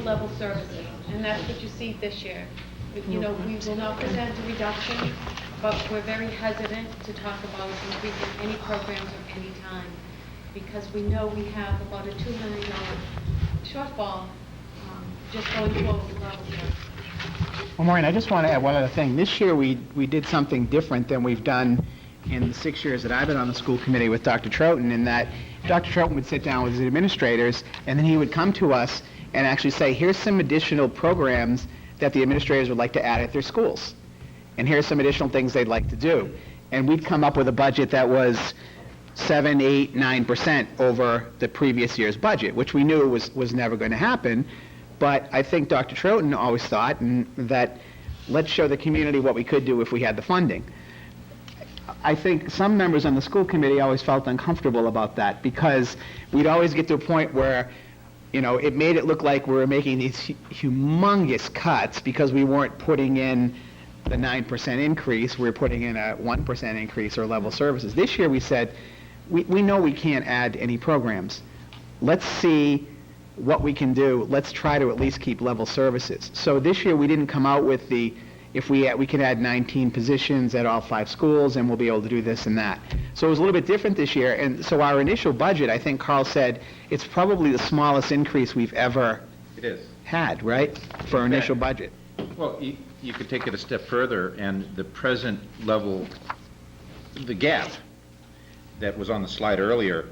level services, and that's what you see this year. You know, we will not present a reduction, but we're very hesitant to talk about increasing any programs of any time, because we know we have about a $2 million shortfall just going forward with level services. Well, Maureen, I just want to add one other thing. This year we did something different than we've done in the 6 years that I've been on the school committee with Dr. Troughton, in that Dr. Troughton would sit down with his administrators, and then he would come to us and actually say, here's some additional programs that the administrators would like to add at their schools. And here's some additional things they'd like to do. And we'd come up with a budget that was 7, 8, 9% over the previous year's budget, which we knew was never going to happen. But I think Dr. Troughton always thought that let's show the community what we could do if we had the funding. I think some members on the school committee always felt uncomfortable about that, because we'd always get to a point where, you know, it made it look like we were making these humongous cuts because we weren't putting in the 9% increase, we were putting in a 1% increase or level services. This year we said, we know we can't add any programs. Let's see what we can do. Let's try to at least keep level services. So this year we didn't come out with the, if we can add 19 positions at all 5 schools and we'll be able to do this and that. So it was a little bit different this year, and so our initial budget, I think Carl said, it's probably the smallest increase we've ever had, right, for our initial budget. Well, you could take it a step further, and the present level, the gap that was on the slide earlier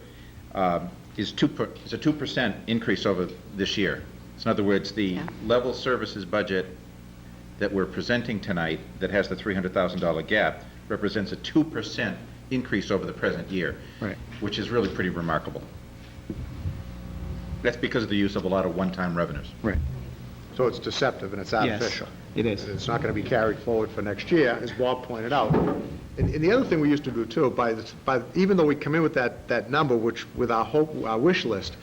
is a 2% increase over this year. So in other words, the level services budget that we're presenting tonight that has the $300,000 gap represents a 2% increase over the present year, Right. which is really pretty remarkable. That's because of the use of a lot of one-time revenues. Right. So it's deceptive and it's artificial. It is. And it's not going to be carried forward for next year, as Bob pointed out. And the other thing we used to do too, even though we come in with that number, which with our wish list,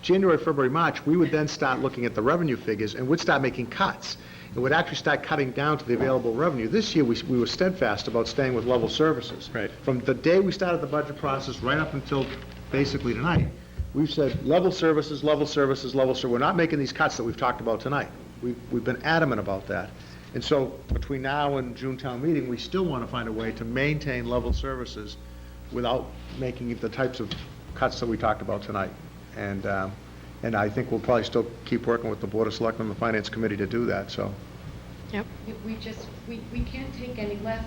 January, February, March, we would then start looking at the revenue figures and would start making cuts. And would actually start cutting down to the available revenue. This year, we were steadfast about staying with level services. Right. From the day we started the budget process right up until basically tonight, we've said level services, level services, level services. We're not making these cuts that we've talked about tonight. We've been adamant about that. And so between now and June town meeting, we still want to find a way to maintain level services without making the types of cuts that we talked about tonight. And I think we'll probably still keep working with the Board of Selectmen and the Finance Committee to do that, so. Yep. We can't take any less.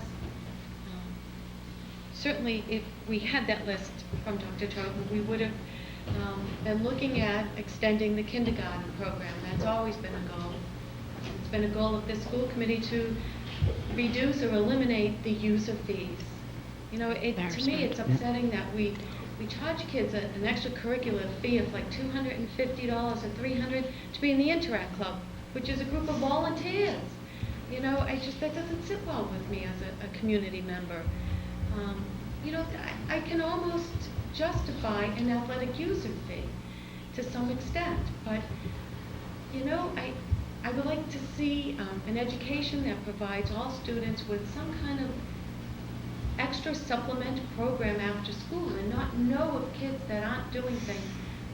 Certainly, if we had that list from Dr. Troughton, we would have been looking at extending the kindergarten program. That's always been a goal. It's been a goal of this school committee to reduce or eliminate the use of fees. You know, to me, it's upsetting that we charge kids an extracurricular fee of like $250 or $300 to be in the Interact Club, which is a group of volunteers. You know, that doesn't sit well with me as a community member. You know, I can almost justify an athletic user fee to some extent, but, you know, I would like to see an education that provides all students with some kind of extra supplement program after school, and not know of kids that aren't doing things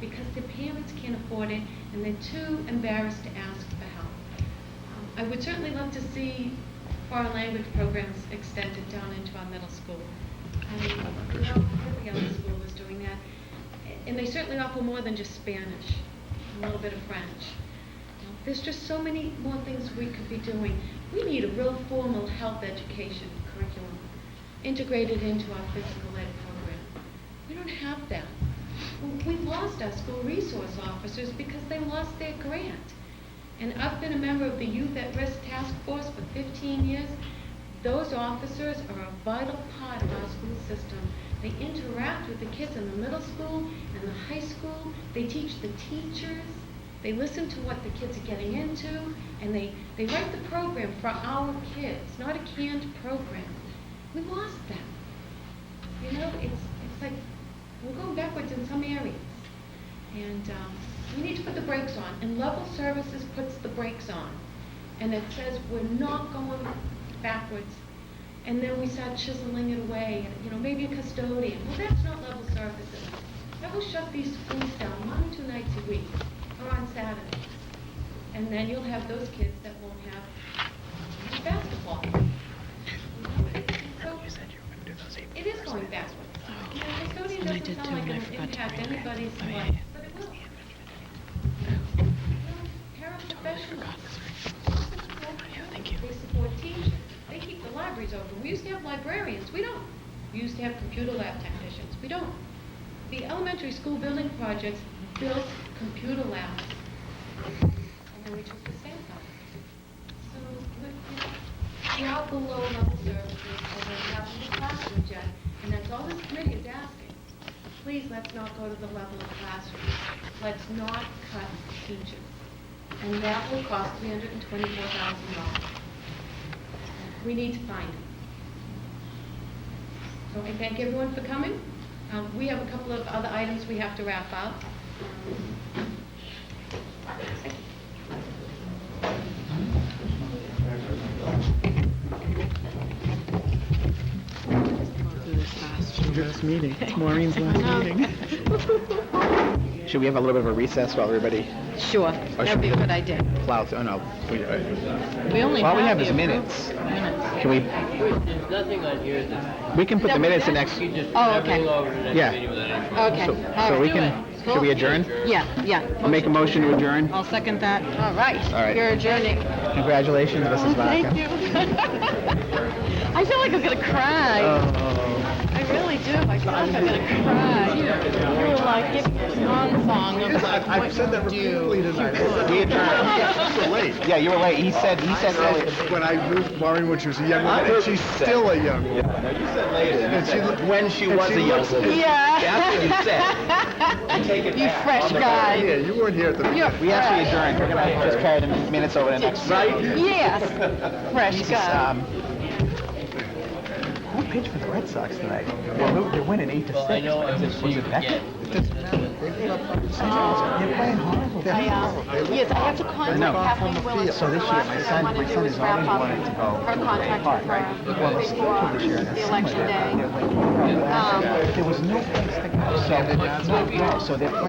because their parents can't afford it and they're too embarrassed to ask for help. I would certainly love to see foreign language programs extended down into our middle school. I mean, you know, every other school is doing that. And they certainly offer more than just Spanish, a little bit of French. There's just so many more things we could be doing. We need a real formal health education curriculum integrated into our physical ed program. We don't have that. We lost our school resource officers because they lost their grant. And I've been a member of the Youth at Risk Task Force for 15 years. Those officers are a vital part of our school system. They interact with the kids in the middle school and the high school. They teach the teachers. They listen to what the kids are getting into, and they write the program for our kids, not a canned program. We lost that. You know, it's like we're going backwards in some areas. And we need to put the brakes on, and level services puts the brakes on. And it says we're not going backwards. And then we start chiseling it away, and, you know, maybe a custodian. Well, that's not level services. That will shut these schools down 1 or 2 nights a week, or on Saturdays. and then you'll have those kids that won't have basketball. So, it is going backwards. You know, custodian doesn't sound like it'll impact anybody's life, but it will. You know, paraprofessionals. They support teachers. They keep the libraries open. We used to have librarians. We don't. We used to have computer lab technicians. We don't. The elementary school building projects built computer labs. And then we took the stamp out. So we are below level services, and we haven't the classrooms yet. And that's all this committee is asking. Please, let's not go to the level of classrooms. Let's not cut teachers. And that will cost $324,000. We need to find it. So I thank everyone for coming. We have a couple of other items we have to wrap up. Last meeting. It's Maureen's last meeting. Should we have a little bit of a recess while everybody Sure, that'd be a good idea. plows? Oh, no. We only All we have the is approved minutes. minutes. Can we, There's nothing on here that we can put the minutes in next, you just Oh, everything okay. over to the next Yeah. meeting without any problem. Okay, so all so we right. can, should we adjourn? Yeah, yeah. I'll make a motion to adjourn. I'll second that. All right. All right. You're adjourning. Congratulations, Mrs. Vaca. Thank you. I feel like I'm gonna cry. I really do. I feel like I'm gonna cry. You were like giving a song of like I've what said that you do. repeatedly tonight. We adjourned. So late. Yeah, you were late. He said earlier. When I knew Maureen when she was a young woman, and she's still a young woman. And she, When she and was she a young looks- woman. Yeah. That's what you said. Take it You back. fresh guy. Yeah, you weren't here at the You're We actually fresh. adjourned. We're gonna just carry the minutes over to next. Yes. Fresh Jesus, guy. Who pitched for the Red Sox tonight? Well, they're winning 8-6. Well, I know I'm just Was it Beckett? They're playing horrible. Yes, I have to contact know. Kathleen Willis. So this year, my son has always wanted to go. Her contract with her Well, the schedule this year, before the election day. there was no place to go. So they're playing.